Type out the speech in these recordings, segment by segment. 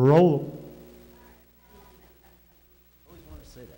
Roll. I always wanted to say that.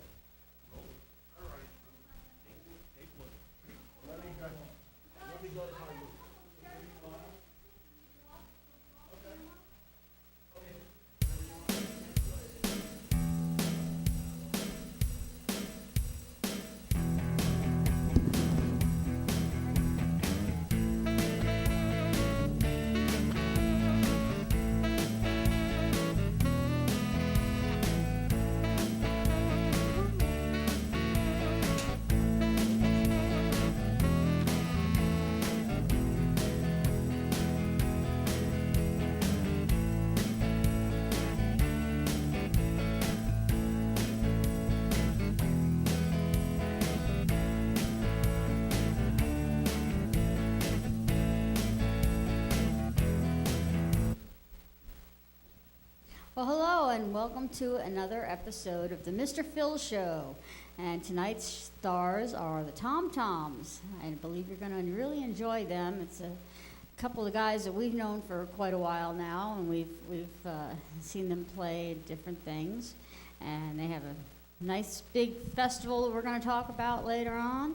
Well, hello, and welcome to another episode of the Mr. Phil Show. And tonight's stars are the TomToms. I believe you're going to really enjoy them. It's a couple of guys that we've known for quite a while now, and we've seen them play different things. And they have a nice big festival that we're going to talk about later on.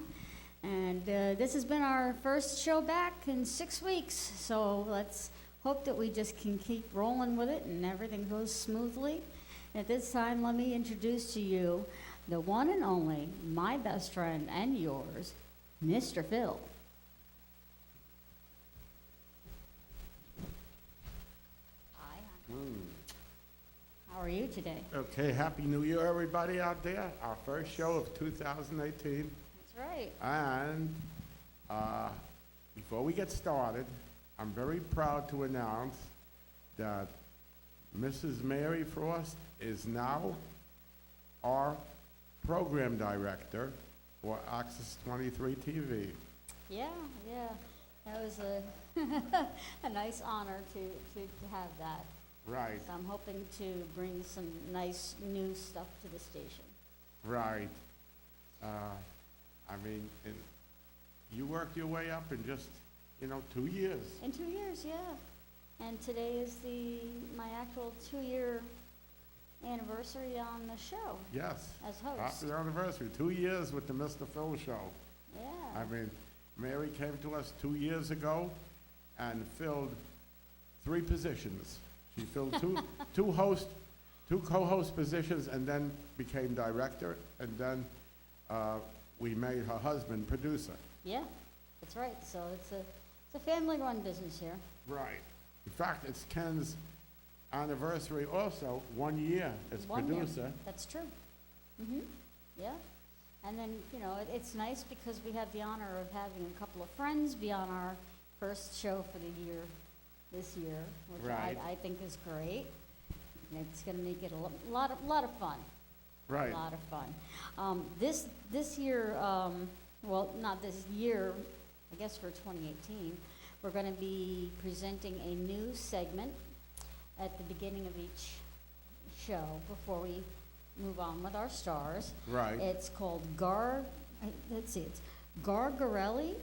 And this has been our first show back in 6 weeks, so let's hope that we just can keep rolling with it and everything goes smoothly. At this time, let me introduce to you the one and only, my best friend and yours, Mr. Phil. Hi. How are you today? Okay, Happy New Year, everybody out there. Our first show of 2018. That's right. And before we get started, I'm very proud to announce that Mrs. Mary Frost is now our program director for Access 23 TV. Yeah. That was a nice honor to have that. Right, So I'm hoping to bring some nice new stuff to the station. right. I mean, you worked your way up in just, 2 years. In 2 years, yeah. And today is my actual 2-year anniversary on the show Yes. as host. Happy anniversary, 2 years with the Mr. Phil Show. Yeah. I mean, Mary came to us 2 years ago and filled 3 positions. She filled two co-host positions, and then became director, and then we made her husband producer. Yeah, that's right. So it's a family-run business here. Right. In fact, it's Ken's anniversary also, 1 year as 1 year. producer. That's true. Yeah. And then, it's nice because we have the honor of having a couple of friends be on our first show for the year, this year, which Right. I think is great. And it's going to make it a lot of fun. Right. A lot of fun. This year, well, not this year, I guess for 2018, we're going to be presenting a new segment at the beginning of each show before we move on with our stars. Right. It's called it's Gargarelli.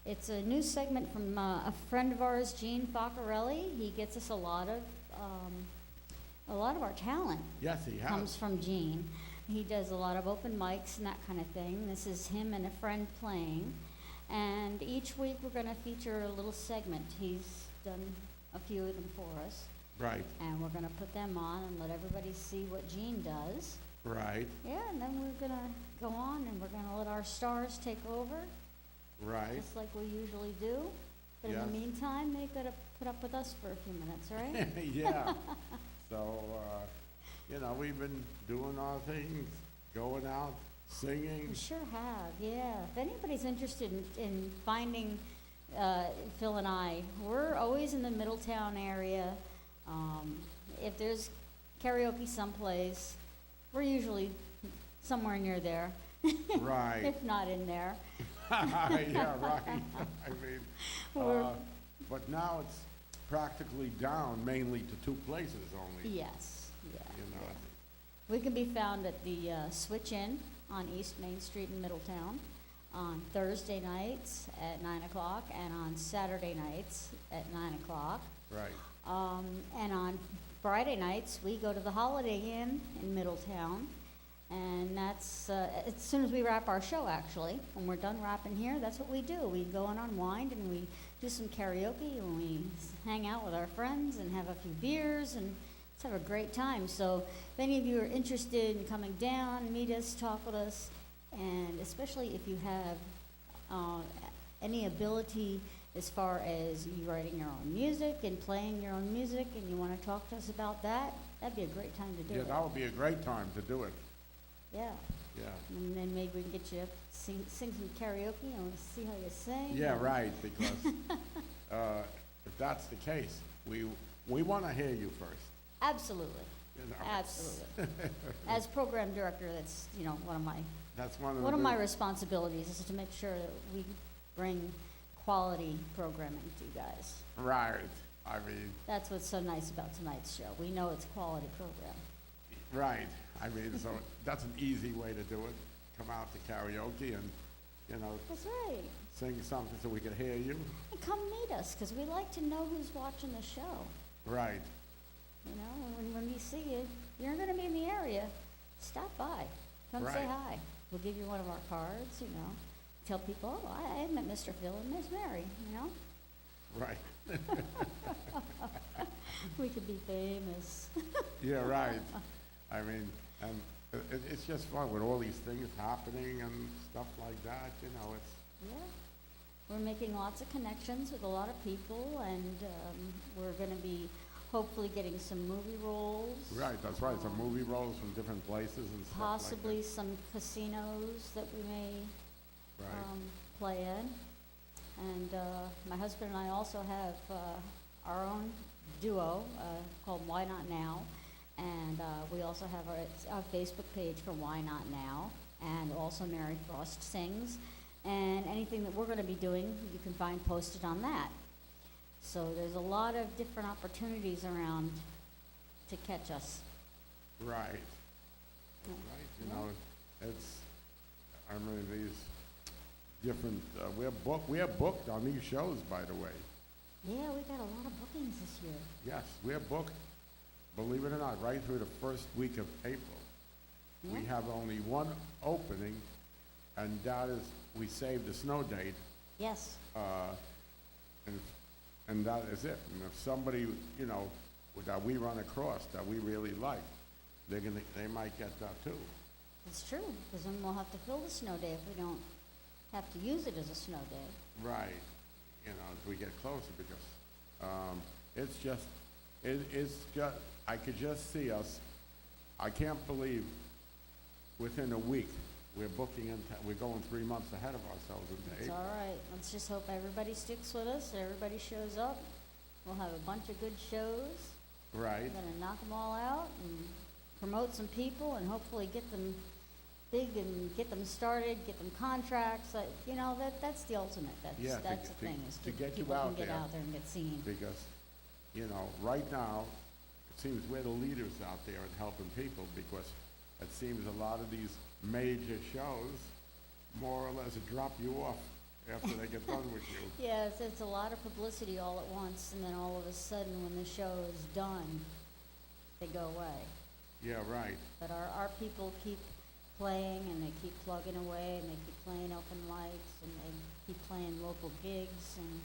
It's a new segment from a friend of ours, Gene Faccarelli. He gets us a lot of our talent. Yes, he has. Comes from Gene. He does a lot of open mics and that kind of thing. This is him and a friend playing. And each week we're going to feature a little segment. He's done a few of them for us. Right. And we're going to put them on and let everybody see what Gene does. Right. Yeah, and then we're going to go on and we're going to let our stars take over. Right. Just like we usually do. But in Yes. the meantime, they've got to put up with us for a few minutes, right? Yeah. So, we've been doing our things, going out, singing. We sure have, yeah. If anybody's interested in finding Phil and I, we're always in the Middletown area. If there's karaoke someplace, we're usually somewhere near there. Right. If not in there. Yeah, right. I mean, but now it's practically down mainly to 2 places only. Yes, yeah. Yeah. We can be found at the Switch Inn on East Main Street in Middletown on Thursday nights at 9 o'clock and on Saturday nights at 9 o'clock. Right. And on Friday nights, we go to the Holiday Inn in Middletown. And that's as soon as we wrap our show, actually. When we're done wrapping here, that's what we do. We go and unwind, and we do some karaoke, and we hang out with our friends and have a few beers and just have a great time. So if any of you are interested in coming down, meet us, talk with us, and especially if you have any ability as far as you writing your own music and playing your own music, and you want to talk to us about that, that'd be a great time to do Yeah, it. that would be a great time to do it. Yeah. Yeah. And then maybe we can get you up, sing some karaoke, and we'll see how you sing. Yeah, right, because if that's the case, we want to hear you first. Absolutely. You know. Absolutely. As program director, that's, one of my That's one one of of my the, responsibilities is to make sure that we bring quality programming to you guys. right. I mean, That's what's so nice about tonight's show. We know it's quality program. right. I mean, so that's an easy way to do it. Come out to karaoke and, That's right. sing something so we can hear you. And come meet us, because we like to know who's watching the show. Right. When we see you, you're going to be in the area, stop by. Come say Right. hi. We'll give you one of our cards, Tell people, oh, I met Mr. Phil and Miss Mary, Right. We could be famous. Yeah, right. I mean, and it's just fun with all these things happening and stuff like that, it's, Yeah. We're making lots of connections with a lot of people, and we're going to be hopefully getting some movie roles. right, that's right. Some movie roles from different places and stuff Possibly like some casinos that we may that. Right. play in. And my husband and I also have our own duo called Why Not Now. And we also have our Facebook page for Why Not Now, and also Mary Frost Sings. And anything that we're going to be doing, you can find posted on that. So there's a lot of different opportunities around to catch us. Right. Yeah. Right. I mean, these different, we're booked on these shows, by the way. Yeah, we got a lot of bookings this year. Yes, we're booked, believe it or not, right through the first week of April. We Yeah. have only one opening, and that is, we saved the snow date, Yes. and that is it. And if somebody, that we run across that we really like, they might get that too. It's true, because then we'll have to fill the snow day if we don't have to use it as a snow day. Right, as we get closer, because it's just, I could just see us, I can't believe within a week, we're going 3 months ahead of ourselves into It's April. all right. Let's just hope everybody sticks with us, everybody shows up. We'll have a bunch of good shows. Right, We're gonna knock them all out and promote some people and hopefully get them big and get them started, get them contracts. That's the ultimate. Yeah, That's the thing, is to get you people out can get there. out there and get seen. because, right now, it seems we're the leaders out there in helping people, because it seems a lot of these major shows more or less drop you off after they get done with you. Yeah, it's a lot of publicity all at once, and then all of a sudden, when the show is done, they go away. Yeah, right. But our people keep playing, and they keep plugging away, and they keep playing open mics, and they keep playing local gigs, and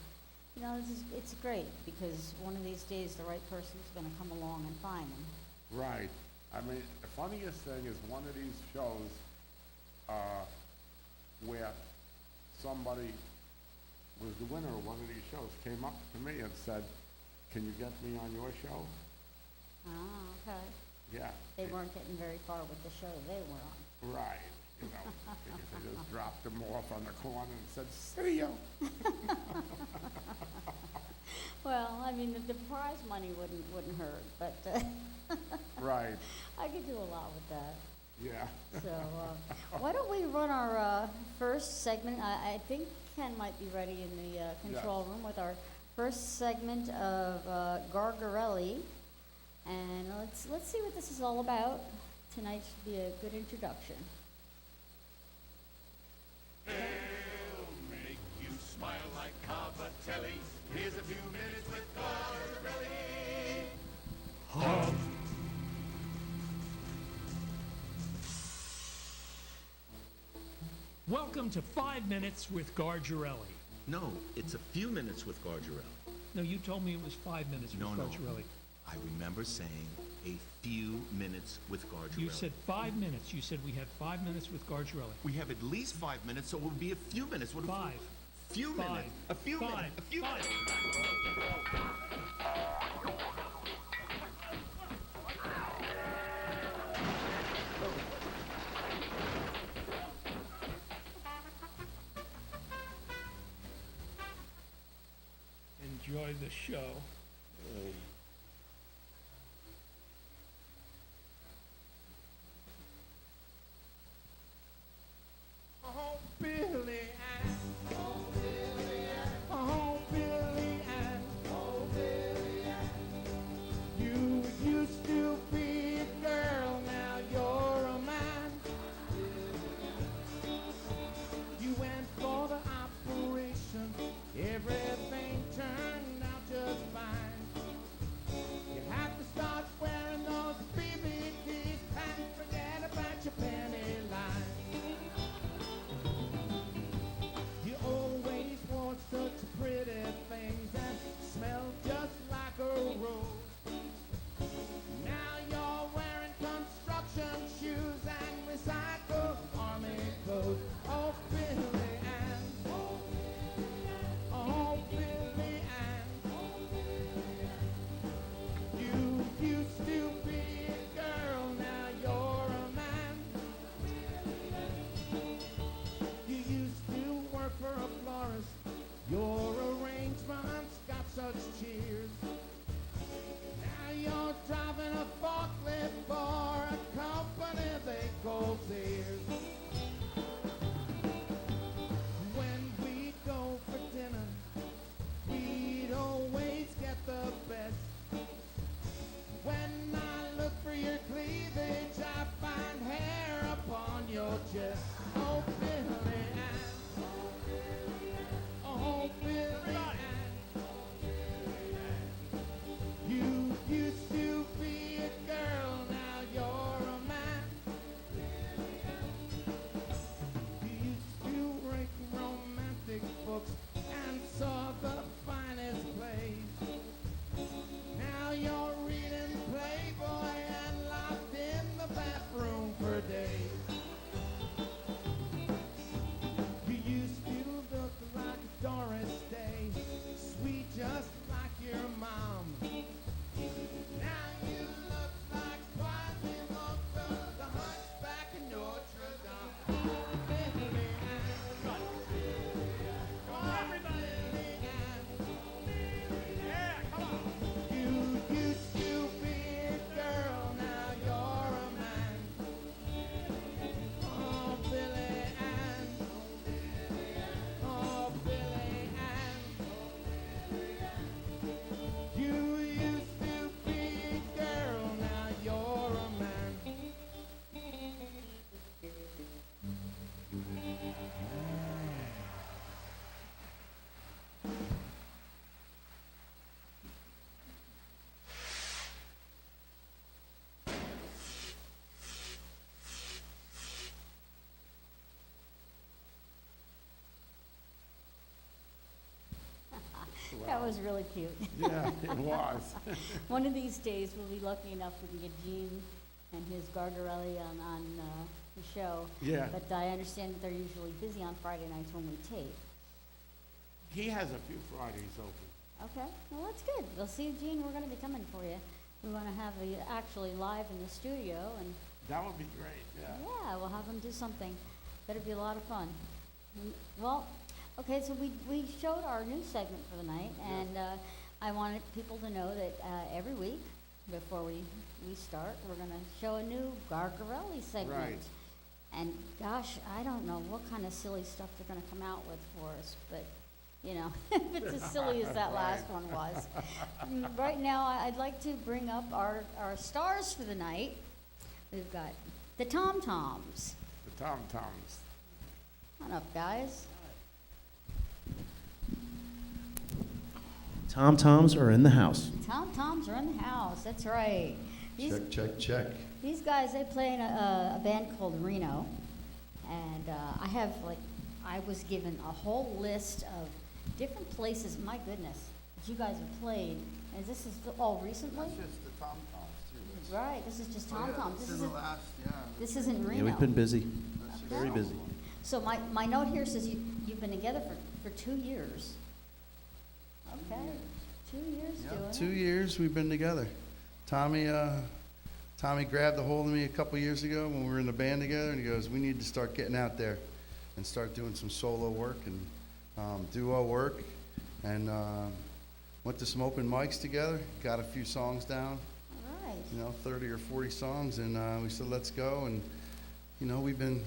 it's great, because one of these days the right person's going to come along and find them. Right. I mean, the funniest thing is one of these shows where somebody was the winner of one of these shows, came up to me and said, "Can you get me on your show?" Ah, okay. Yeah. They weren't getting very far with the show they were on. Right. Because they just dropped them off on the corner and said, "See ya." Well, I mean, the prize money wouldn't hurt, but Right. I could do a lot with that. Yeah. So, why don't we run our first segment? I think Ken might be ready in the control room with our first segment of Gargarelli, and let's see what this is all about. Tonight should be a good introduction. They'll make you smile like Cavatelli. Here's a few minutes with Gargarelli. Welcome to 5 Minutes with Gargiarelli. No, it's a few minutes with Gargiarelli. No, you told me it was 5 minutes with No. Gargiarelli. I remember saying a few minutes with Gargiarelli. You said 5 minutes. You said we had 5 minutes with Gargiarelli. We have at least 5 minutes, so it would be a few minutes. What? Five. Few Five. minutes. A few Five. minutes. A few Five. minutes. Enjoy the show. Oh, Billy Ann. Oh, Billy Ann. Oh, Billy Ann. Oh, Billy Ann. You used to be a girl, now you're a man. You went for the operation, everything turned out just fine. You had to start wearing those BBDs and forget about your penny line. You always wore such pretty things and smelled just like a rose. Now you're wearing construction shoes and recycled army clothes. Oh, Billy Ann. Oh, Billy Ann. You used to be a girl, now you're a man. You used to work for a florist. Your arrangements got such cheers. Now you're driving a forklift for a company they call Sears. When we go for dinner, we'd always get the best. When I look for your cleavage, I find hair upon your chest. Oh, Billy Ann. Oh, Billy Ann. You used to be a girl, now you're a man. You used to read romantic books and saw the finest plays. Now you're reading Playboy and locked in the bathroom for days. You used to look like Doris Day, sweet just like your mom. Now you look like Quasimodo, the hunchback in Notre Dame. Billy Ann. Oh, Billy Ann. Yeah, come on. You used to be a girl, now you're a man. Oh, Billy Ann. Oh, Billy Ann. You used to be a girl, now you're a man. That was really cute. Yeah, it was. One of these days, we'll be lucky enough we can get Gene and his Gargarelli on the show. Yeah. But I understand that they're usually busy on Friday nights when we tape. He has a few Fridays open. Okay, well, that's good. We'll see, Gene, we're gonna be coming for you. We wanna have you actually live in the studio, and That would be great, yeah. yeah, we'll have them do something. Better be a lot of fun. Well, okay, so we showed our new segment for the night, and I wanted people to know that every week, before we start, we're gonna show a new Gargarelli segment. Right. And gosh, I don't know what kind of silly stuff they're gonna come out with for us, but, you know, if it's as silly as that last one was. Right now, I'd like to bring up our stars for the night. We've got the TomToms. The TomToms. Come on up, guys. TomToms are in the house. TomToms are in the house, that's right. Check, check, check. These guys, they play in a band called Reno, And I was given a whole list of different places, my goodness, that you guys have played. And this is all recently? That's just the TomToms too. Right, this is just TomToms. This This is the isn't, last, this isn't Reno. Yeah, we've been busy, That's Okay. very busy. So my note here says you've been together for 2 years. Okay, 2 years doing it. 2 years we've been together. Tommy grabbed a hold of me a couple years ago when we were in the band together, and he goes, "We need to start getting out there and start doing some solo work and duo work." And went to some open mics together, got a few songs down, All right. 30 or 40 songs, and we said, "Let's go." And we've been.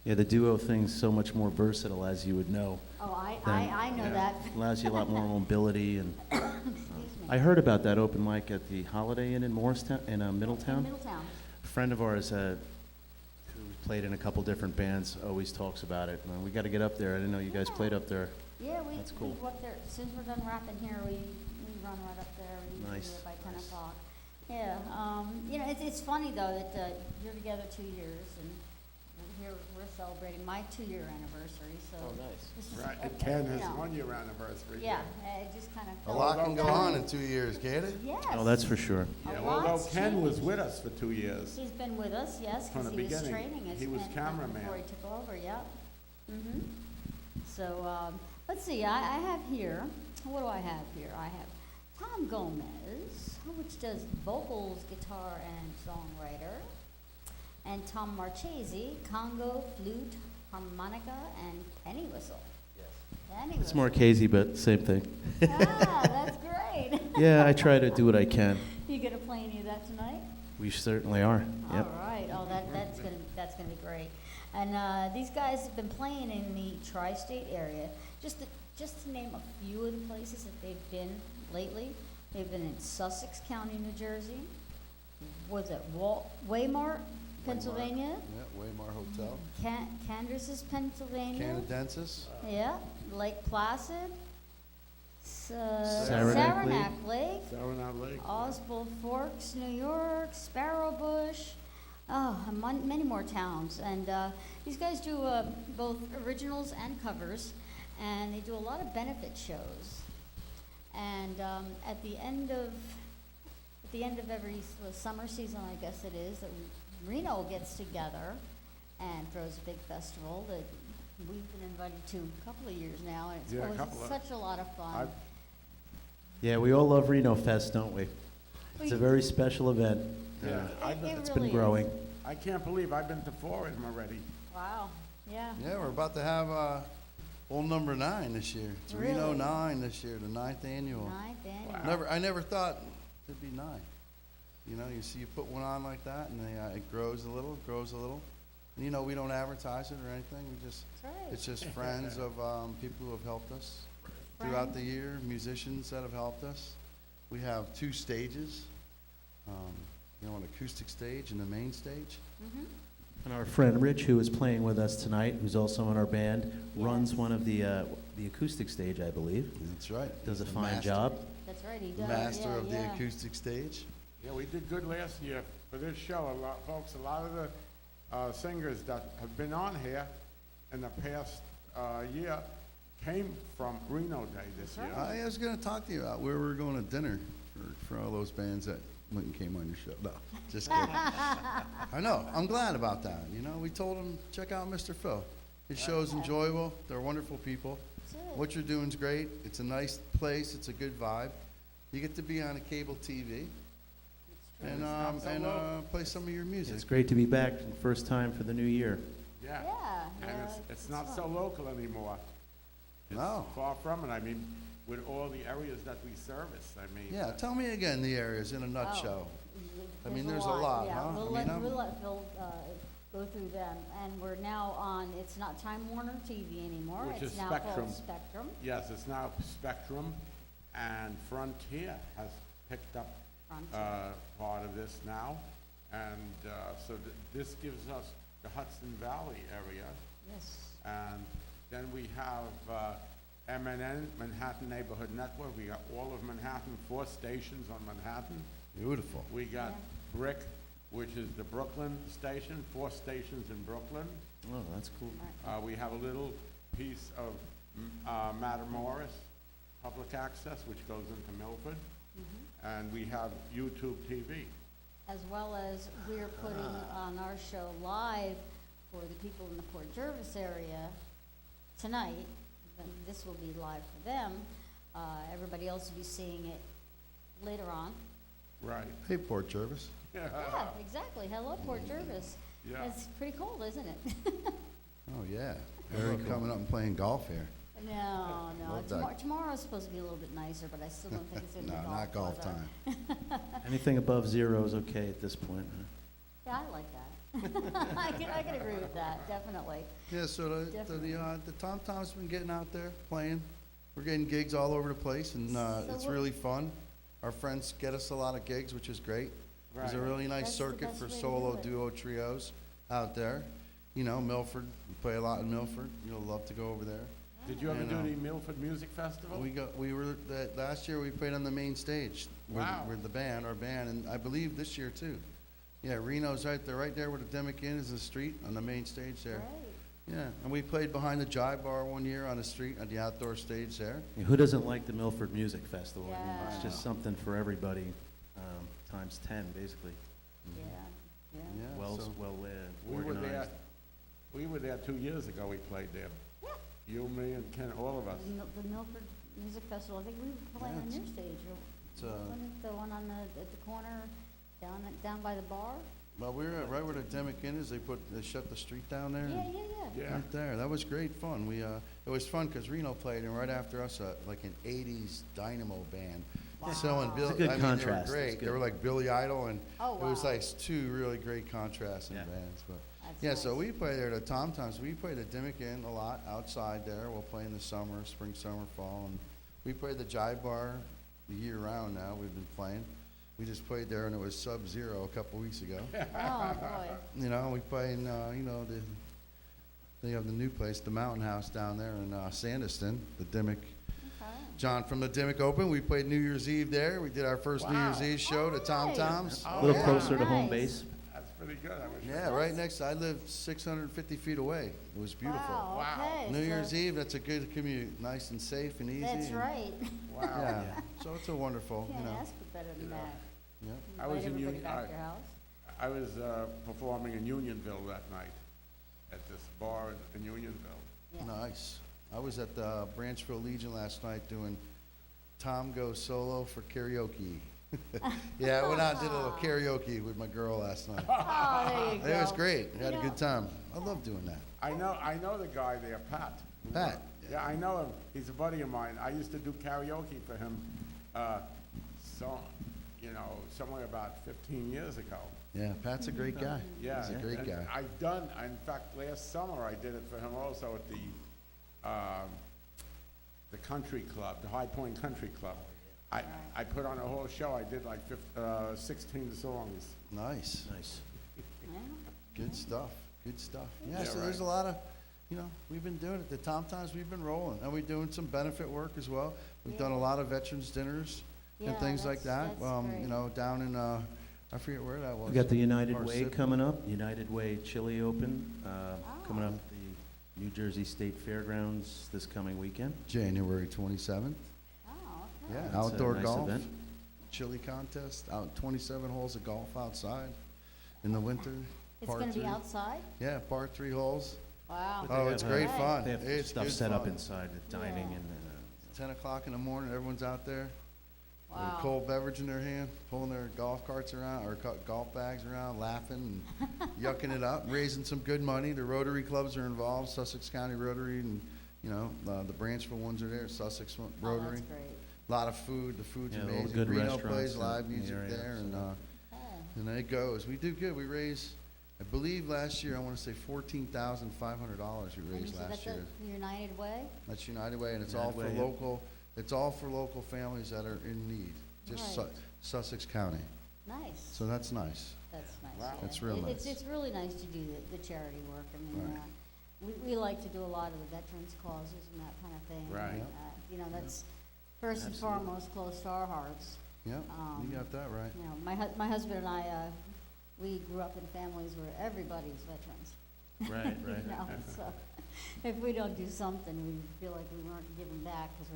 Yeah, the duo thing's so much more versatile, as you would know. Oh, Then, I know yeah, that. Allows you a lot more mobility, and Excuse me. I heard about that open mic at the Holiday Inn in Morristown, in Middletown. Middletown. A friend of ours who played in a couple different bands always talks about it. Man, we got to get up there. I didn't know you guys Yeah. played up there. Yeah, we That's cool. go up there, as soon as we're done rapping here, we run right up there, we usually Nice. leave by 10 o'clock. Yeah, it's funny though that you're together 2 years, and here we're celebrating my 2-year anniversary, so. Oh, nice. This is, Right, and Ken you has know, 1-year anniversary. Yeah, it just kind of A fell. lot can go Although- on in 2 years, can't it? Yes. Oh, that's for sure. A Yeah, although lot's Ken was changed. with us for 2 years. He's been with us, yes, From because the he was beginning. training us. He was and cameraman. before he took over, yep. Mm-hmm. So, let's see, I have here, what do I have here? I have Tom Gomez, which does vocals, guitar, and songwriter, and Tom Marchese, congo, flute, harmonica, and penny whistle. Yes. Penny It's whistle. more Casey, but same thing. Ah, that's great. Yeah, I try to do what I can. You gonna play any of that tonight? We certainly are. Yep. All right. Oh, that's gonna be great. And these guys have been playing in the tri-state area. Just to name a few of the places that they've been lately. They've been in Sussex County, New Jersey. Was it Weimar, Pennsylvania? Yeah, Weimar Hotel. Candace's, Pennsylvania. Canadensis. Yeah. Lake Placid. Saranac Saranac Lake. Saranac Lake. Oswald Forks, New York, Sparrow Bush, and many more towns. And these guys do both originals and covers, and they do a lot of benefit shows. And at the end of every summer season, I guess it is, that Reno gets together and throws a big festival that we've been invited to a couple of years now, and it's Yeah, a always couple of- such a lot of fun. I've- Yeah, we all love Reno Fest, don't we? It's a very special event. Yeah, It's really been is. growing. I can't believe I've been to 4 of them already. Wow, yeah. Yeah, we're about to have old number 9 this year. It's Reno Really? 9 this year, the 9th annual. Ninth annual. Wow. I never thought it'd be 9. You see, you put one on like that, and it grows a little, And, we don't advertise it or anything. That's right. It's just friends of people who have helped us throughout the year, musicians that have helped us. We have 2 stages, an acoustic stage and a main stage. Mm-hmm. And our friend Rich, who is playing with us tonight, who's also in our band, runs Yes. one of the acoustic stage, I believe. That's right. Does a He's the fine master- job. That's right, he does. Master yeah, of the yeah. acoustic stage. Yeah, we did good last year for this show. A lot of the singers that have been on here in the past year came from Reno Day this That's year. right. I was going to talk to you about where we're going to dinner for all those bands that went and came on your show. No, just kidding. I know. I'm glad about that. We told them, check out Mr. Phil. His show's Yeah. enjoyable. They're wonderful people. That's it. What you're doing's great. It's a nice place. It's a good vibe. You get to be on a cable TV and not so low. play some of your music. It's great to be back, first time for the new year. Yeah. Yeah, And yeah, it's not fun. so local anymore. It's No. far from it. I mean, with all the areas that we service, I mean. Yeah, tell me again the areas in a nutshell. I mean, there's a lot, yeah. huh? We'll I mean, we'll let Phil go through them. And we're now on, it's not Time Warner TV anymore. Which It's is now Spectrum. called Spectrum. Yes, it's now Spectrum, and Frontier has picked up Frontier. part of this now. And so this gives us the Hudson Valley area. Yes. And then we have MNN, Manhattan Neighborhood Network. We got all of Manhattan, 4 stations on Manhattan. Beautiful. We got Yeah. Brick which is the Brooklyn station, 4 stations in Brooklyn. Oh, that's cool. We have a little piece of Matamoros public access, which goes into Milford. And we have YouTube TV. As well as we're putting on our show live for the people in the Port Jervis area tonight. Then this will be live for them. Everybody else will be seeing it later on. Right. Hey, Port Jervis. Yeah, exactly. Hello, Port Jervis. Yeah. It's pretty cold, isn't it? Oh, yeah. Everyone coming up and playing golf here. No, Love that. Tomorrow's supposed to be a little bit nicer, but I still don't think it's gonna No, be not golf weather. time. Anything above 0 is okay at this point, huh? Yeah, I like that. I can agree with that, definitely. Yeah, so the TomToms been getting out there playing. We're getting gigs all over the place, and So it's what- really fun. Our friends get us a lot of gigs, which is great. There's a Right. really nice That's the circuit best for way to solo, do it. duo, trios out there. You know, Milford, we play a lot in Milford. You'll love to go over there. Did you ever And, do the Milford Music Festival? Last year we played on the main stage Wow. with the band, our band, and I believe this year too. Yeah, Reno's right there where the Dimmick Inn is, the street on the main stage there. Right. Yeah, and we played behind the Jive Bar one year on the street, at the outdoor stage there. Yeah, who doesn't like the Milford Music Festival? I mean, Yeah. it's just something for everybody, times 10, basically. Yeah, yeah. Yeah, Well, so- well lit, We were there, organized. we were there 2 years ago, we played there. Yeah. You, me, and Ken, all of us. The Milford Music Festival, I think we were playing Yeah, on your it's- stage. it's, Wasn't it the one at the corner, down by the bar? Well, we were at right where the Dimmick Inn is, they shut the street down there. Yeah, and- yeah, yeah. Yeah. Right there, that was great fun. It was fun because Reno played, and right after us, like an '80s dynamo band. Wow. Selling It's a good I mean, contrast. they were It's great. They good. were like Billy Idol, and Oh, it was wow. like 2 really great contrasting Yeah. bands. But That's yeah, so nice. we play there, the TomToms. We play the Dimmick Inn a lot outside there. We'll play in the summer, spring, summer, fall, and we play the Jive Bar the year round now. We've been playing. We just played there, and it was sub-zero a couple weeks ago. Oh, boy. You know, we play in, they have the new place, the Mountain House down there in Sandiston, the Dimmick. Okay. John from the Dimmick Open, we played New Year's Eve there. We did our first New Year's Wow. Eve show, the Oh, nice. TomToms. Oh, A little yeah. closer to home Nice. base. That's pretty good. I wish. Yeah, right next, I live 650 feet away. It was beautiful. Wow, Wow. okay. New so Year's Eve, that's a good commute, nice and safe and easy. That's and- right. Wow. Yeah, so it's a wonderful, Can't you know. ask for better than that. Yeah. I was Invite in everybody Union- back to your house. I was performing in Unionville that night, at this bar in Unionville. Yeah. Nice. I was at the Branchville Legion last night doing Tom Goes Solo for karaoke. Yeah, I went out and did a little karaoke with my girl last night. Oh, there you go. It was great. We had a You good know- time. I love doing that. I know the guy there, Pat. Pat? Yeah, I know him. He's a buddy of mine. I used to do karaoke for him, somewhere about 15 years ago. Yeah, Pat's a great guy. Yeah. He's a great and guy. I've done, in fact, last summer I did it for him also at the country club, the High Point Country Club. I put on a whole show. I did like 16 songs. Nice. Nice. Yeah. Good stuff. Good stuff. Yeah, Yeah, so there's a right. lot of, we've been doing it. The TomToms, we've been rolling. And we're doing some benefit work as well. We've done a Yeah. lot of veterans dinners and Yeah, things like that. that's great. Down in, I forget where that was. We got the United Way Parsippany. coming up, United Way Chili Open, coming Oh. up at the New Jersey State Fairgrounds this coming weekend. January 27th. Oh, okay. Yeah, It's a outdoor nice golf, event. chili contest, out 27 holes of golf outside in the winter. It's par gonna be three. outside? Yeah, par 3 holes. Wow. But Oh, they it's have, great Right. fun. They have It's stuff good set up fun. inside, the dining Yeah. and, 10 o'clock in the morning, everyone's out there with a Wow. cold beverage in their hand, pulling their golf carts around, or golf bags around, laughing and yucking it up, raising some good money. The Rotary clubs are involved, Sussex County Rotary, and, the Branchville ones are there, Sussex Oh, Rotary. that's great. A lot of food, the food's Yeah, all the amazing. good Reno restaurants plays in live the music area, there, and, Okay. and then it goes. We do good. We raise, I believe last year, I want to say $14,500 we And you raised said last that's year. the United Way? That's United Way, and it's all United for Way, yeah. local, it's all for local families that are in need, just Right. Sussex County. Nice. So that's nice. That's nice. Wow. yeah. That's real It's nice. really nice to do the charity work. I mean, Right. we like to do a lot of the veterans causes and that kind of thing. Right. And, that's first and Absolutely. foremost close to our hearts. Yep, Um, you got that right. My husband and I, we grew up in families where everybody's veterans. Right, You right. know, so if we don't do something, we feel like we weren't giving back because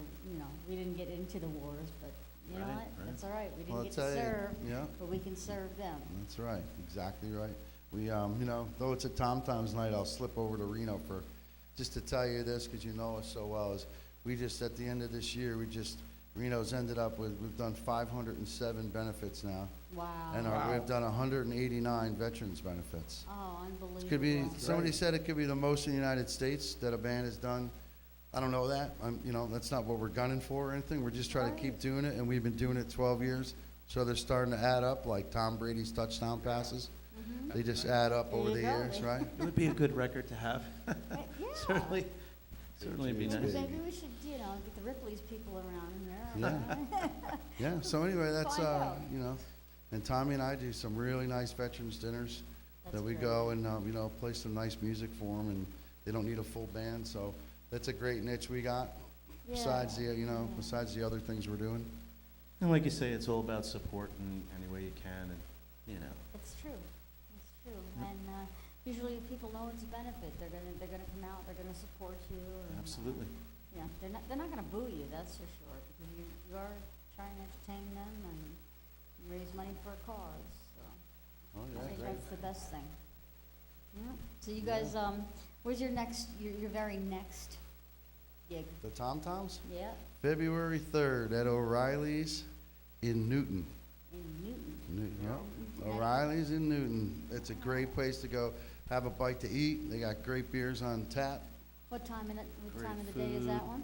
we didn't get into the wars, but you know Right, what? right. That's all right. We Well, didn't I'll get to tell you, serve, yeah. but we can serve them. That's right, exactly right. We, though it's a TomToms night, I'll slip over to Reno just to tell you this, because you know us so well, is we just, at the end of this year, Reno's ended up with, we've done 507 benefits now, Wow. and Wow. we've done 189 veterans benefits. Oh, unbelievable. Could be, That's somebody great. said it could be the most in the United States that a band has done. I don't know that, that's not what we're gunning for or anything, we're just trying to keep Right. doing it, and we've been doing it 12 years, so they're starting to add up, like Tom Brady's touchdown passes. Mhm. They just add up There over you the go. years, right? It would be a good record to have. Yeah. Certainly be It's nice. big. Maybe we should, get the Ripley's people around here. Yeah. Yeah, so anyway, that's, Find out. and Tommy and I do some really nice veterans dinners That's that we great. go and, play some nice music for them, and they don't need a full band, so that's a great niche we got, besides Yeah. besides the other things we're doing. And like you say, it's all about supporting any way you can, and, It's true. It's true. Yep. And usually if people know it's a benefit, they're gonna come out, they're gonna support you. And, absolutely. Yeah, they're not gonna boo you, that's for sure, because you are trying to entertain them and raise money for a cause, so. Oh, I think yeah. that's the best thing. Yeah. So you guys, where's your very next gig? The TomToms? Yeah, February 3rd at O'Reilly's in Newton. in Newton. Yep. Okay. O'Reilly's in Newton. It's a great place to go have a bite to eat. They got great beers on tap. What time of Great the day is that food. one?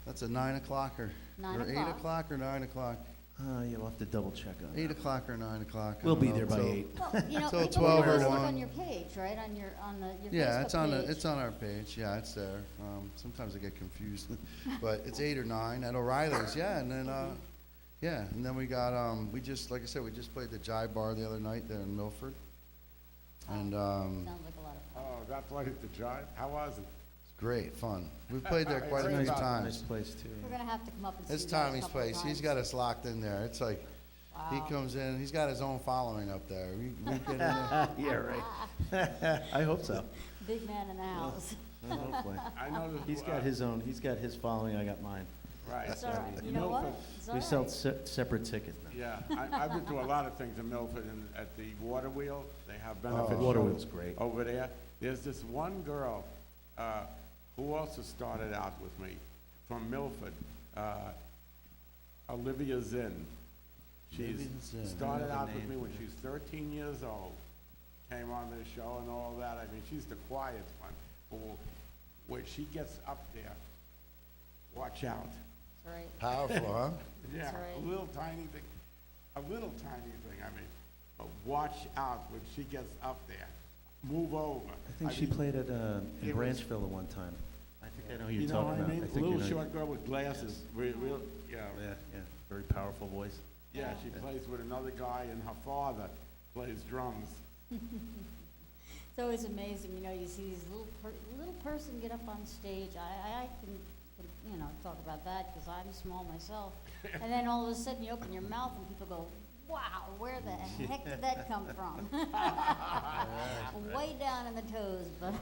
That's a 9 o'clocker. 9 Or 8 o'clock. o'clock or 9 o'clock. You'll have to double check on 8 that. o'clock or 9 o'clock. I We'll don't be know, there by till- 8. Well, Till people 12 can or always look 1. on your page, right, on your Yeah, Facebook it's on page. it's on our page. Yeah, it's there. Sometimes I get confused, but it's 8 or 9 at O'Reilly's. Yeah, and then and then we got like I said, we just played the Jive Bar the other night there in Milford, and Sounds like a lot of fun. Oh, that place, the Jive, how was it? it's great fun. We played there quite a It's few nice- times. Nice place, too. We're gonna have to come up and see It's you guys a Tommy's couple of place. He's times. got us locked in there. It's like he Wow. comes in. He's got his own following up there. We get in there. Yeah, right. I hope so. Big man in the house. Hopefully. I know that. He's got his following, I got mine. Right. It's all right. You know what? Milford. It's all We sell right. separate tickets now. Yeah, I've been to a lot of things in Milford, and at the Water Wheel, they have benefit Oh. Water shows Wheel's great. over there. There's this one girl who also started out with me from Milford, Olivia Zinn. She's Olivia Zinn. started I know the out with name, me when yeah. she was 13 years old. Came on the show and all that. I mean, she's the quiet one. But when she gets up there, watch out. That's right. Powerful, huh? Yeah, That's right. a little tiny thing, I mean, but watch out when she gets up there. Move over. I think she played at in it was- Branchville at one time. I think I know who You you're know talking what I about. mean? think you Little know- short girl with glasses, real, yeah. Yeah, very powerful voice. Yeah, she plays with another guy and her father plays drums. It's always amazing, you see this little person get up on stage. I can talk about that because I'm small myself. And then all of a sudden you open your mouth and people go, wow, where the heck did that come from? Way down in the toes, but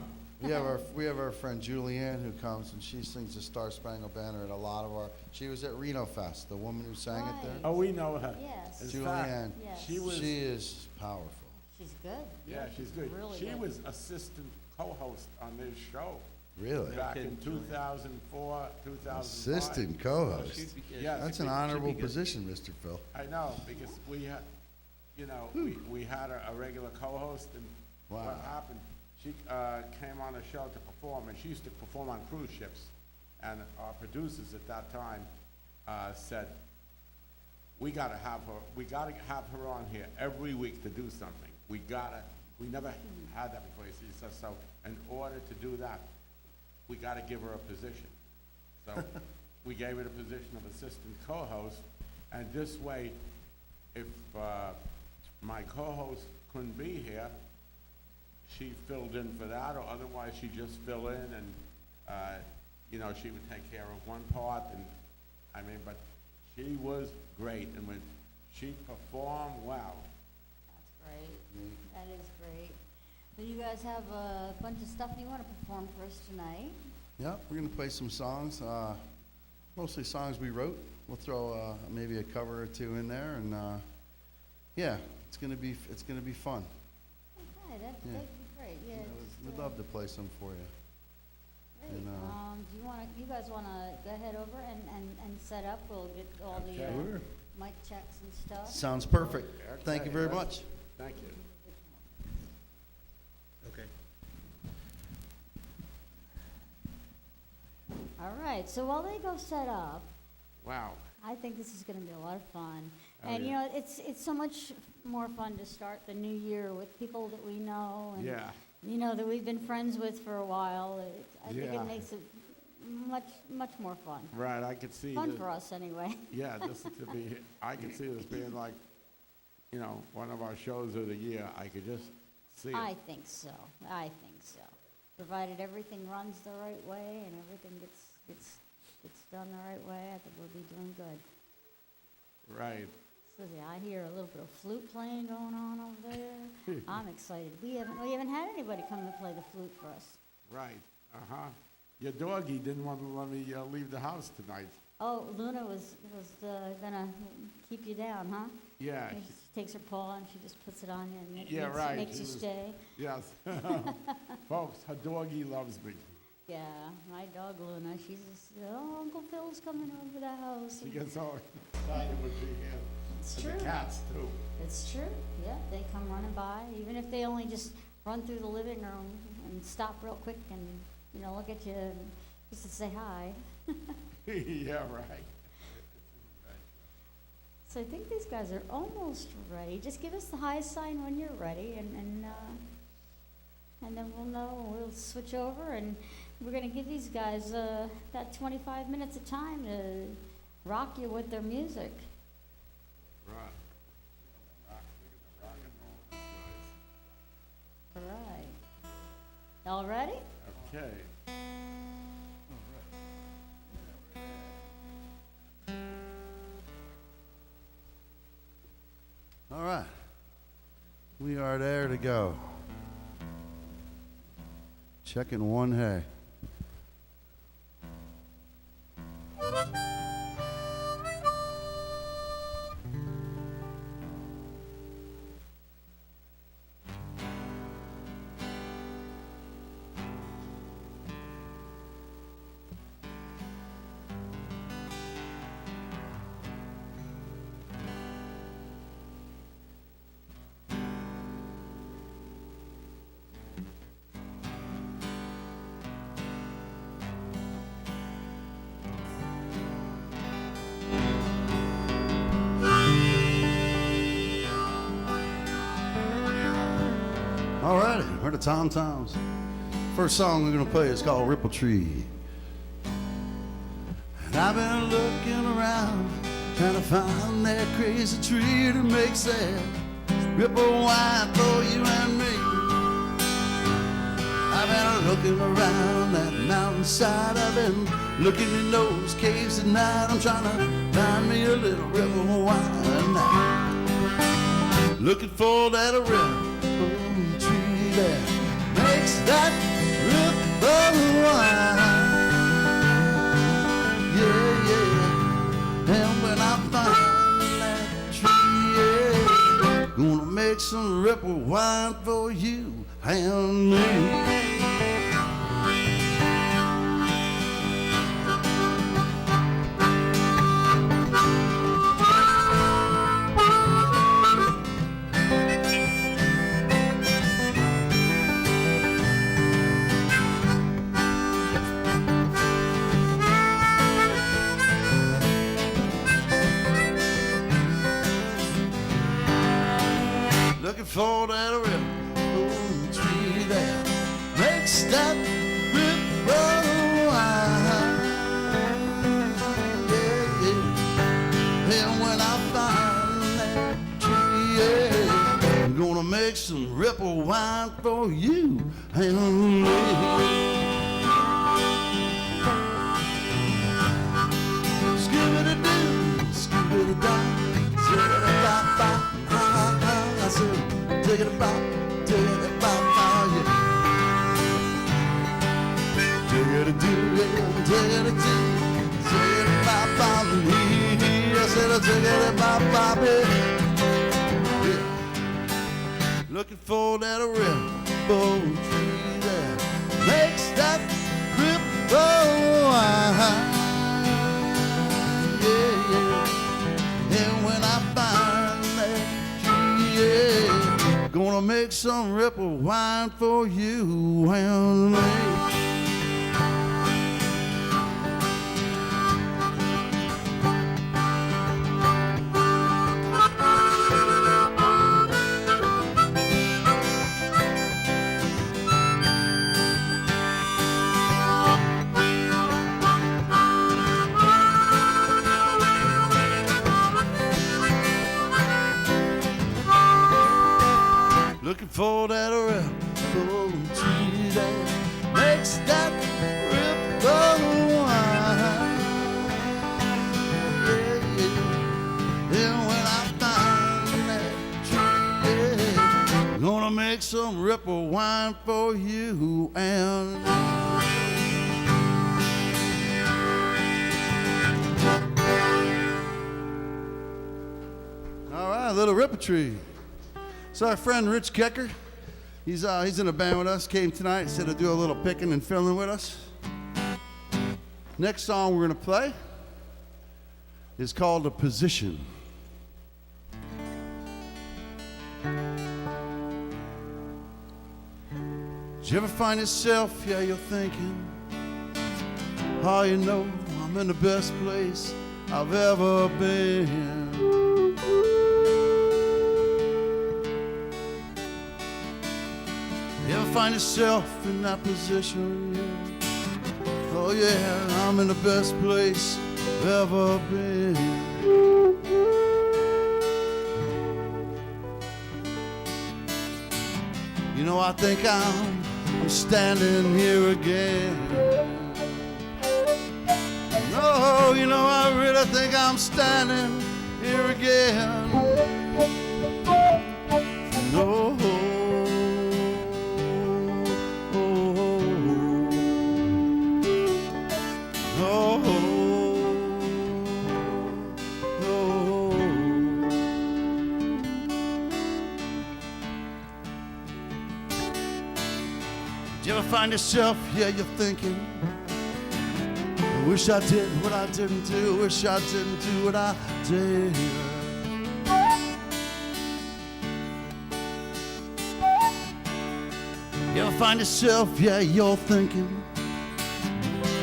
We have our friend Julianne who comes and she sings the Star Spangled Banner at a lot of our. She was at Reno Fest, the woman who sang it there. Right. Oh, we know her. yes, In fact, Julianne. yes. She was, She is powerful. She's good. yeah, she's good. Really She good. was assistant co-host on this show Really? back in kidding, Julianne. 2004, 2005. Assistant co-host. Yes. That's an honorable position, Mr. Phil. I know, because we had, we had a regular co-host, and what Wow. happened, she came on the show to perform, and she used to perform on cruise ships. And our producers at that time said, we gotta have her on here every week to do something. We never had that before. She said, so in order to do that, we gotta give her a position. So we gave her the position of assistant co-host, and this way, if my co-host couldn't be here, she filled in for that, or otherwise she just fill in and, she would take care of one part, and, but she was great, and when she performed well, great. That is great. So you guys have a bunch of stuff you want to perform for us tonight. Yep, we're gonna play some songs, mostly songs we wrote. We'll throw maybe a cover or two in there, and yeah, it's gonna be fun. Okay, that'd Yeah. be great. Yeah. We'd love to play some for you. Great. and, You guys wanna go ahead over and set up? We'll get all the Okay. Sure. mic checks and stuff. Sounds perfect. Thank you Okay, very that's- much. Thank you. Okay. All right. So while they go set up, Wow. I think this is going to be a lot of fun. Oh, And, you yeah. know, it's so much more fun to start the new year with people that we know and, Yeah. you know, that we've been friends with for a while. I think Yeah. it makes it much more fun. Right, I could see Fun this. for us, anyway. Yeah, this to be, I could see this being like, you know, one of our shows of the year. I could just see I it. think so. I think so. Provided everything runs the right way and everything gets done the right way, I think we'll be doing good. Right. So yeah, I hear a little bit of flute playing going on over there. I'm excited. We haven't had anybody come to play the flute for us. Right. Uh-huh. Your doggy didn't want to let me leave the house tonight. Oh, Luna was gonna keep you down, huh? Yeah. She takes her paw and she just puts it on you and Yeah, right. makes She you was- stay. Yes. Folks, her doggy loves me. Yeah, my dog Luna, she's just, oh, Uncle Phil's coming over the house. She gets all excited when she hears. It's And true. the cats, too. It's true. Yeah, they come running by, even if they only just run through the living room and stop real quick and, you know, look at you and just to say hi. Yeah, right. So I think these guys are almost ready. Just give us the high sign when you're ready, and then we'll know. We'll switch over, and we're gonna give these guys about 25 minutes of time to rock you with their music. Right. All right. All ready? Okay. All right. We are there to go. Checking one hay. All righty, we're the TomToms. First song we're gonna play is called Ripple Tree. And I've been looking around, trying to find that crazy tree that makes that ripple wine for you and me. I've been looking around that mountainside, I've been looking in those caves at night. I'm trying to find me a little ripple wine now. Looking for that ripple tree that makes that ripple wine. Yeah, yeah. And when I find that tree, yeah, gonna make some ripple wine for you and me. Looking for that ripple tree that makes that ripple wine. Yeah, yeah. And when I find that tree, yeah, I'm gonna make some ripple wine for you and me. Scooby-Doo, Scooby-Doo, Scooby-Doo, I said, diggity bop, diggity bop, oh yeah. Diggity diggity diggity diggity bop bop, I said a diggity bop bop, yeah. Looking for that rainbow tree that makes that ripple wine. Yeah, yeah. And when I find that tree, yeah, gonna make some ripple wine for you and me. Looking for that ripple tree that makes that ripple wine. Yeah, yeah. And when I find that tree, yeah, gonna make some ripple wine for you and all right, little ripple tree. So our friend Rich Kecker, he's in a band with us, came tonight, said to do a little picking and filling with us. Next song we're gonna play is called "A Position." Did you ever find yourself, yeah, you're thinking, oh, you know, I'm in the best place I've ever been. You ever find yourself in that position? Yeah. Oh yeah, I'm in the best place I've ever been. You know, I think I'm standing here again. No, you know, I really think I'm standing here again. No. You ever find yourself, yeah, you're thinking, I wish I did what I didn't do, wish I didn't do what I did. You ever find yourself, yeah, you're thinking,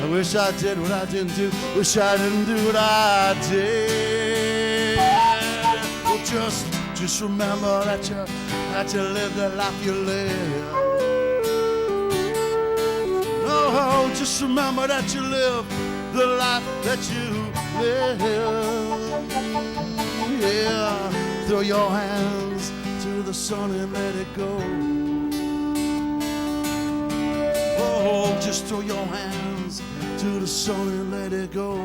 I wish I did what I didn't do, wish I didn't do what I did. Well, just remember that you live the life you live. Oh, just remember that you live the life that you live. Yeah, throw your hands to the sun and let it go. Oh, just throw your hands to the sun and let it go.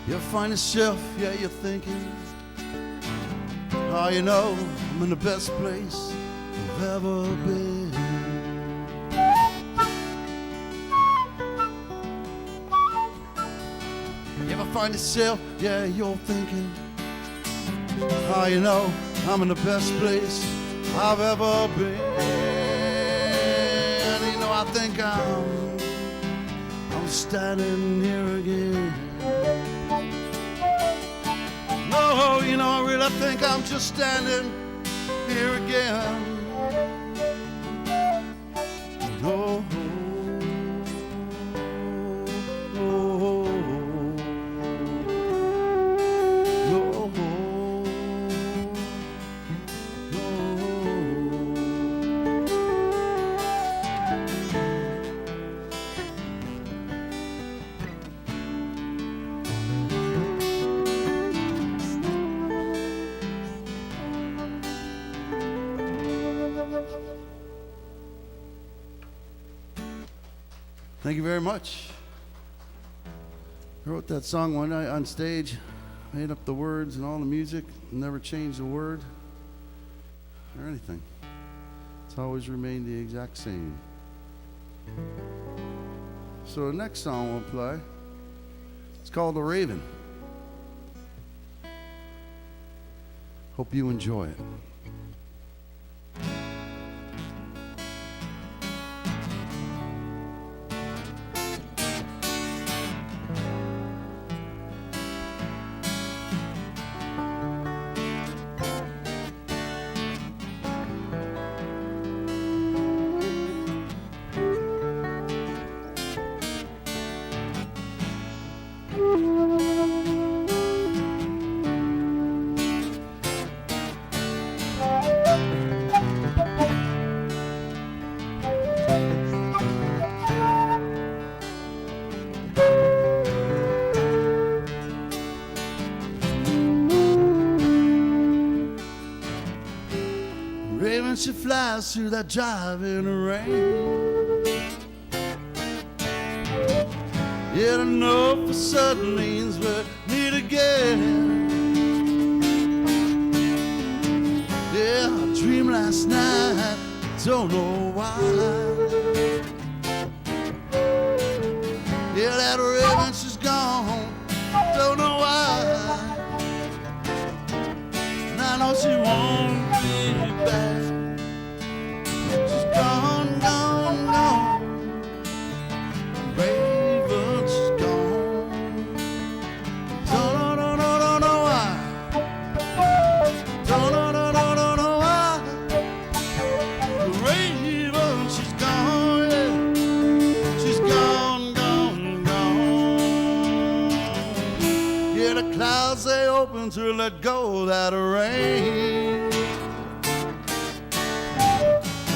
You find yourself, yeah, you're thinking, oh, you know, I'm in the best place I've ever been. You ever find yourself, yeah, you're thinking, oh, you know, I'm in the best place I've ever been. You know, I think I'm standing here again. No, you know, I really think I'm just standing here again. No, Thank you very much. I wrote that song one night on stage, made up the words and all the music, never changed a word or anything. It's always remained the exact same. So the next song we'll play, it's called The Raven. Hope you enjoy it. Raven, she flies through that driving rain. Yet I know for certain means we'll meet again. Yeah, I dreamed last night, don't know why. Yeah, that Raven, she's gone, don't know why. And I know she won't be back. She's gone, gone, gone. Raven, she's gone. Don't know why. Don't know why. The Raven, she's gone, yeah. She's gone, gone, gone. Yeah, the clouds, they open to let go of that rain.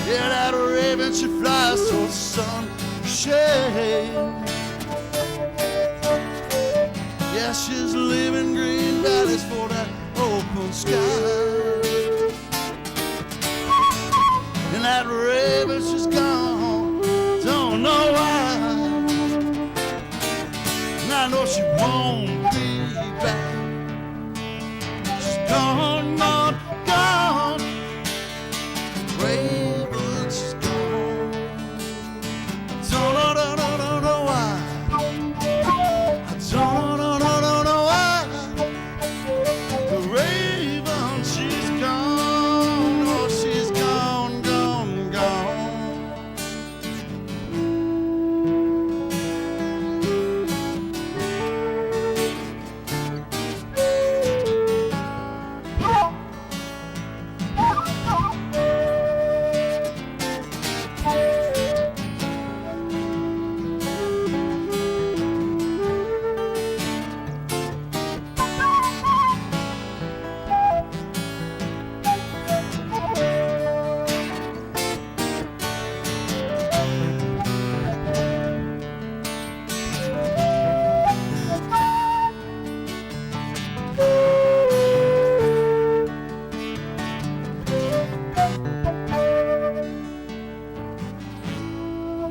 Yeah, that Raven, she flies so the sun shades. Yeah, she's leaving green valleys for that open sky. And that Raven, she's gone, don't know why. And I know she won't be back. She's gone, gone, gone. Raven, she's gone. Don't know why. I don't know why. The Raven, she's gone. Oh, she's gone, gone, gone.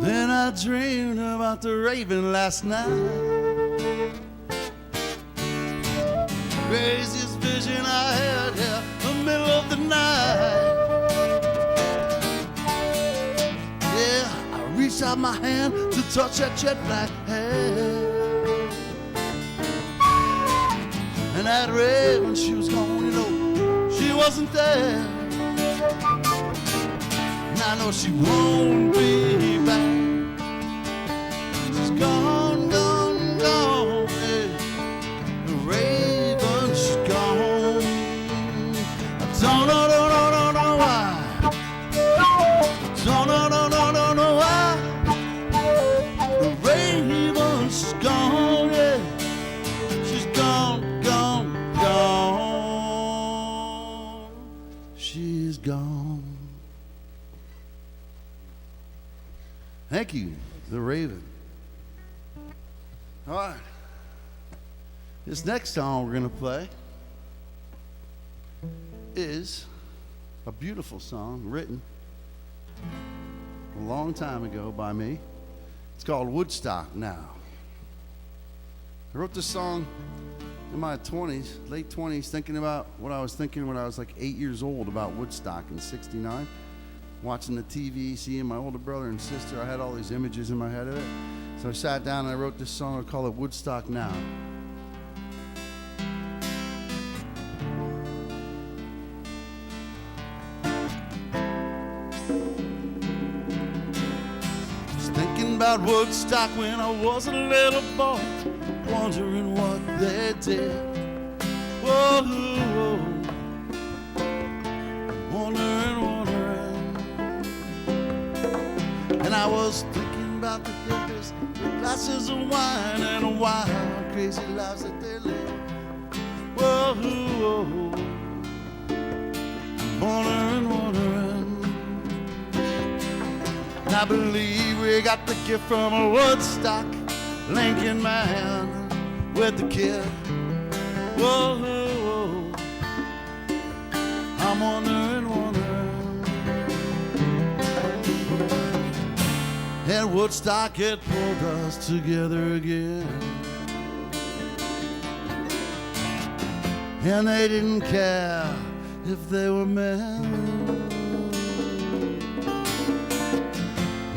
Then I dreamed about the Raven last night. Craziest vision I had, yeah, the middle of the night. Yeah, I reached out my hand to touch that jet black hair. And that Raven, she was gone, you know, she wasn't there. And I know she won't be back. She's gone, gone, gone. Yeah. The Raven, she's gone. I don't know why. Don't know why. The Raven, she's gone, yeah. She's gone, gone, gone. She's gone. Thank you, The Raven. All right. This next song we're going to play is a beautiful song written a long time ago by me. It's It's called Woodstock Now. I wrote this song in my 20s, late 20s, thinking about what I was thinking when I was like 8 years old about Woodstock in '69. Watching the TV, seeing my older brother and sister, I had all these images in my head of it. So I sat down and I wrote this song. I call it Woodstock Now. Just thinking about Woodstock when I was a little boy, wondering what they did. Whoa, whoa. And I was thinking about the hippies, the glasses of wine, and the wild, crazy lives that they live. Whoa, whoa, wondering, wondering. And I believe we got the gift from a Woodstock, Lincoln man with the kid. Whoa, whoa, I'm wondering, wondering. And Woodstock, it pulled us together again. And they didn't care if they were men.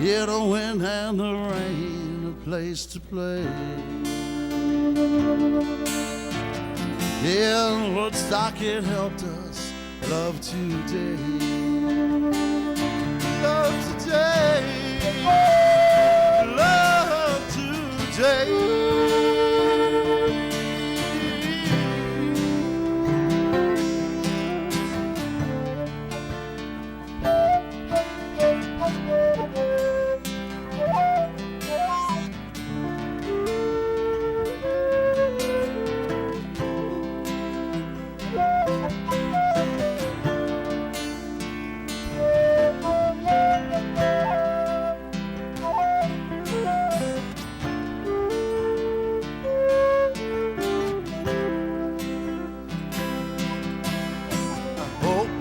Yeah, the wind and the rain, a place to play. Yeah, and Woodstock, it helped us love today. Love today. Love today.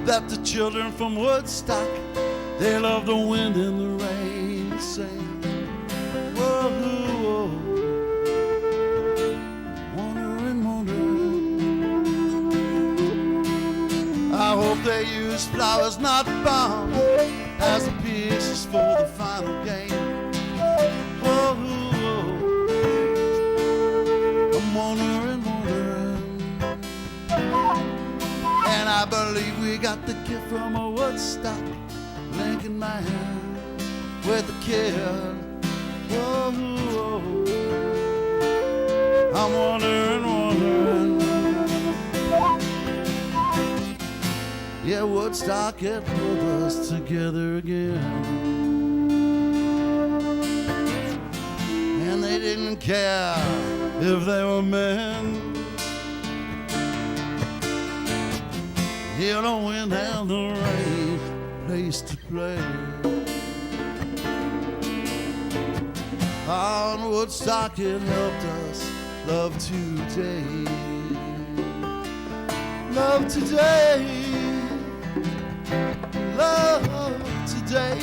That the children from Woodstock, they love the wind and the rain and sing. Whoa, whoa, wondering, wondering. I hope they use flowers, not bombs, as the pieces for the final game. Whoa, whoa, I'm wondering, wondering. And I believe we got the gift from a Woodstock, Lincoln man with a kid. Whoa, whoa, I'm wondering, wondering. Yeah, Woodstock, it pulled us together again. And they didn't care if they were men. Hear the wind and the rain, place to play. On Woodstock, it helped us love today. Love today. Love today.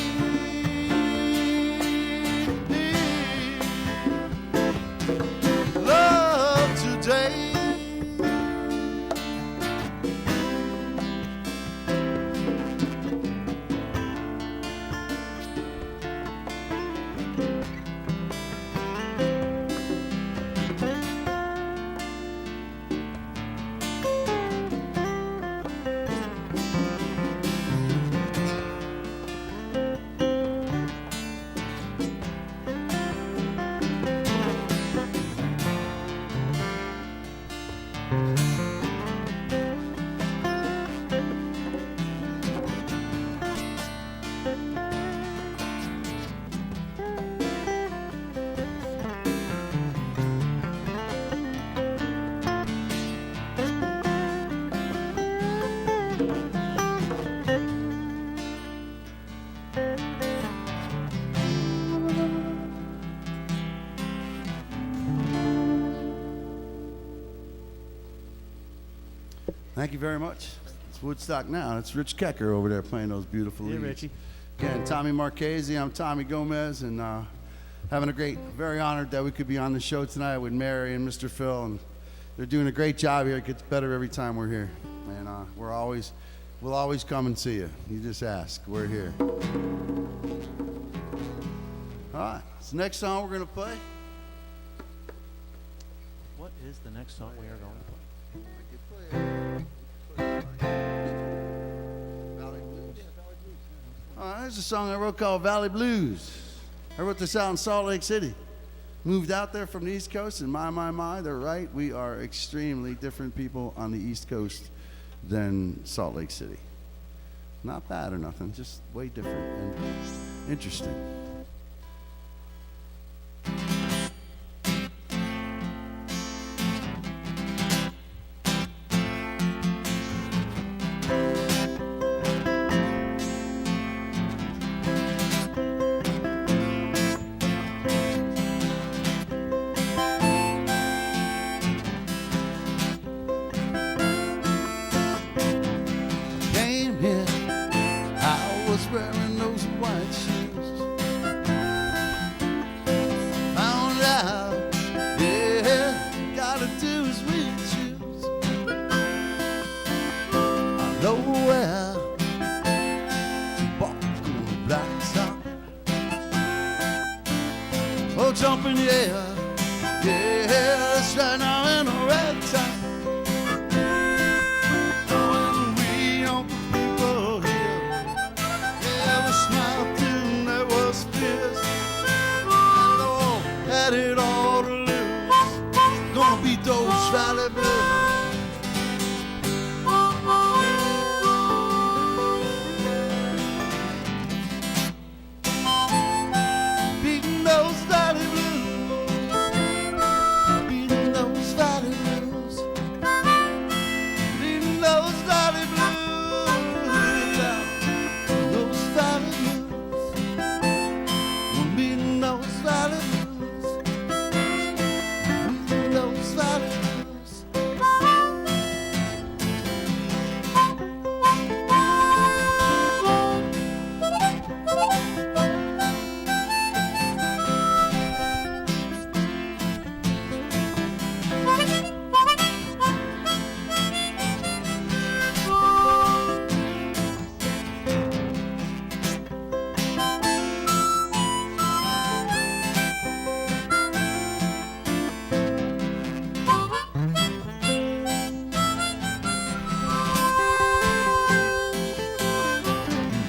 Love today. Thank you very much. It's Woodstock Now. It's Rich Kecker over there playing those beautiful leads. Richie. Again, Tommy Marchese. I'm Tommy Gomez, and having a great, very honored that we could be on the show tonight with Mary and Mr. Phil, and they're doing a great job here. It gets better every time we're here, and we'll always come and see you. You just ask. We're here. All right. So next song we're gonna play. What is the next song we are going to play? There's a song I wrote called Valley Blues. I wrote this out in Salt Lake City. Moved out there from the East Coast, and my, they're right. We are extremely different people on the East Coast than Salt Lake City. Not bad or nothing, just way different and interesting. Wearing those white shoes, found out, yeah, gotta do as we choose. I know where to walk on the blacktop. Oh, jumping, yeah, that's right now in a red top. Had it all to lose, gonna beat those Valley Blues. Beating those Valley Blues, beating those Valley Blues, beating those Valley Blues, those Valley Blues, we're beating those Valley Blues.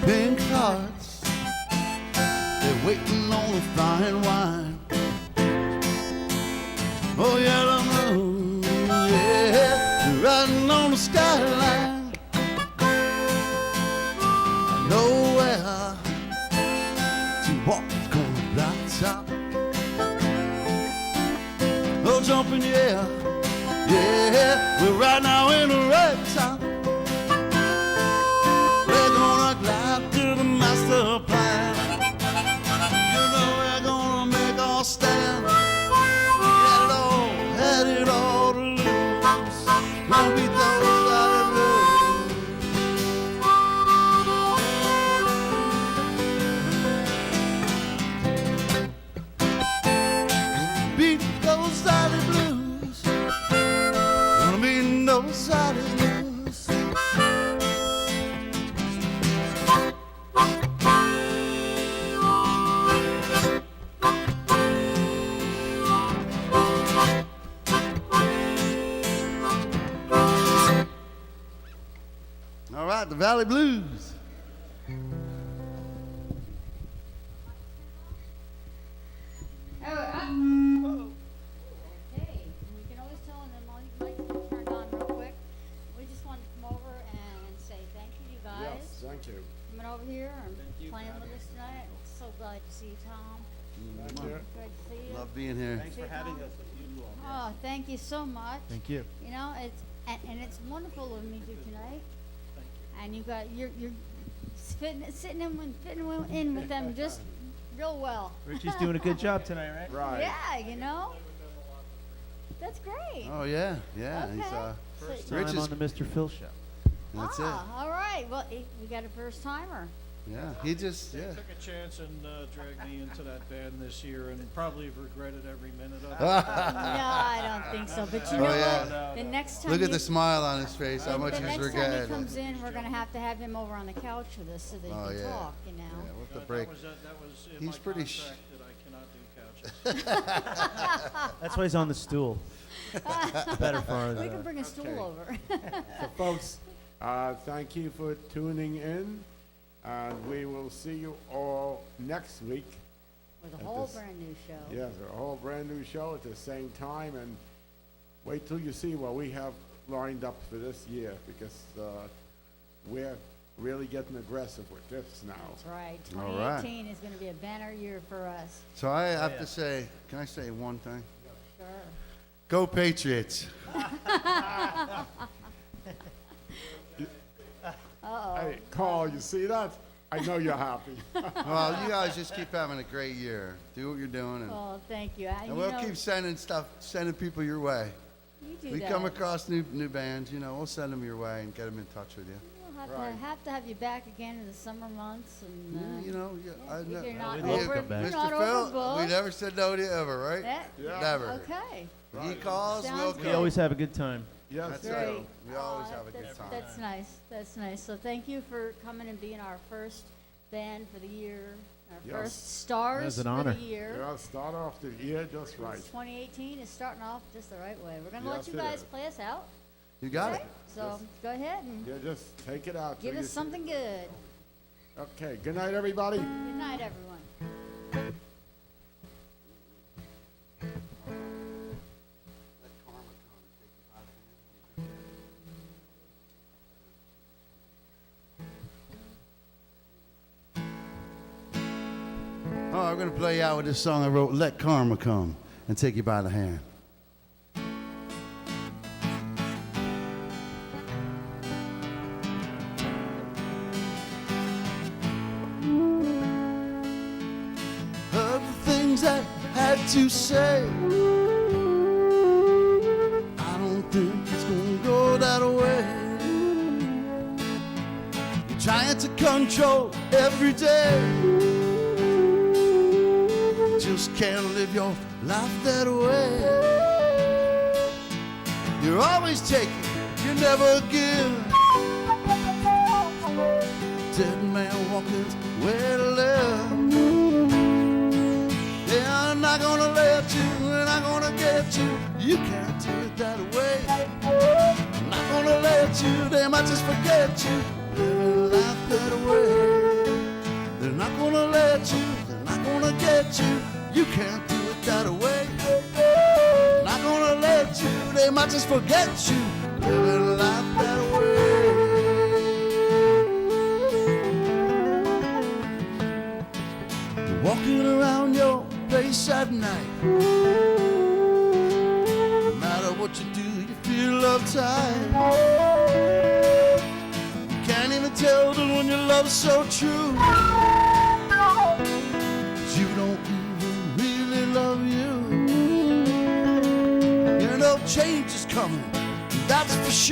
Pink hearts, they're waiting on the fine wine. Oh, yellow moon, yeah, riding on the skyline. I know where to walk on the blacktop. Oh, jumping, yeah, we're right now in a red top. Glide to the master plan. You know we're gonna make our stand. Had it all to lose. Gonna beat those Valley Blues. Beat those Valley Blues. Gonna beat those Valley Blues. All right, the Valley Blues. Hey, you can always tell them all you mics are turned on real quick. We just wanted to come over and say thank you, you guys, Yes, thank you. coming over here and playing with us tonight. So glad to see you, Tom. Thank you. Good to see you. Love being here. Thanks for having us. Oh, thank you so much. Thank you. You know, and it's wonderful of me to tonight. And you got you're fitting in with them just real well. Richie's doing a good job tonight, right? Right. Yeah, you know. That's great. Oh yeah. Okay. He's First Rich time is- on the Mr. Phil show. that's all right. Well, we got a first timer. Yeah, he just, They yeah. took a chance and dragged me into that band this year and probably have regretted every minute of it. No, I don't think so, but you Oh, know yeah. what? The next time Look at you- the smile on his face, how the much he's next time he regretted. comes in, we're gonna have to have him over on the couch with us so that he Oh, can yeah. talk, you know? Yeah, we'll have to That break. was in He's my pretty contract that I cannot do couches. That's why he's on the stool. Better for us. We can bring a stool Okay. over. So folks, thank you for tuning in, and we will see you all next week. With a At whole this- brand new show. Yes, a whole brand new show at the same time, and wait till you see what we have lined up for this year, because we're really getting aggressive with this now. That's right. All right. 2018 is gonna be a banner year for us. So I have to say, can I say one thing? Sure. Go Patriots. Uh-oh. Hey, Carl, you see that? I know you're happy. Well, you guys just keep having a great year. Do what you're doing, Oh, thank you. and we'll keep sending people your way. You do We that. come across new bands, we'll send them your way and get them in touch with you. We'll Right. have to have you back again in the summer months, and I if know. you're not we'd love to over, come back. you're Mr. not Phil, overbooked. we never said no to you ever, right? Yeah. Never. Okay. He calls, Sounds we'll good. We go. always have a good time. Yes, That's sir. right. We always have a good That's- time. That's nice. That's nice. So thank you for coming and being our first band for the year, our Yes. first stars That's an for honor. the year. Yeah, start off the year just right. 2018 is starting off just the right way. We're gonna Yes, let you it guys is. play us out. You got Okay? it. So go ahead and Yeah, just take it out. give till us you see- something good. Okay, good night, everybody. Good night, everyone. Oh, I'm going to play you out with this song I wrote, Let Karma Come, and take you by the hand. Of the things I had to say, I don't think it's going to go that way. You're trying to control every day. Just can't live your life that way. You're always taking, you never give. Dead man walking where to live. Yeah, I'm not gonna let you, and I'm gonna get you. You can't do it that way. I'm not gonna let you, they might just forget you. Living life that way. They're not gonna let you, they're not gonna get you. You can't do it that way. Not gonna let you, they might just forget you. Living life that way. Walking around your place at night. No matter what you do, you feel uptight. You can't even tell the one you love so true. You don't even really love you. You know change is coming, that's for sure.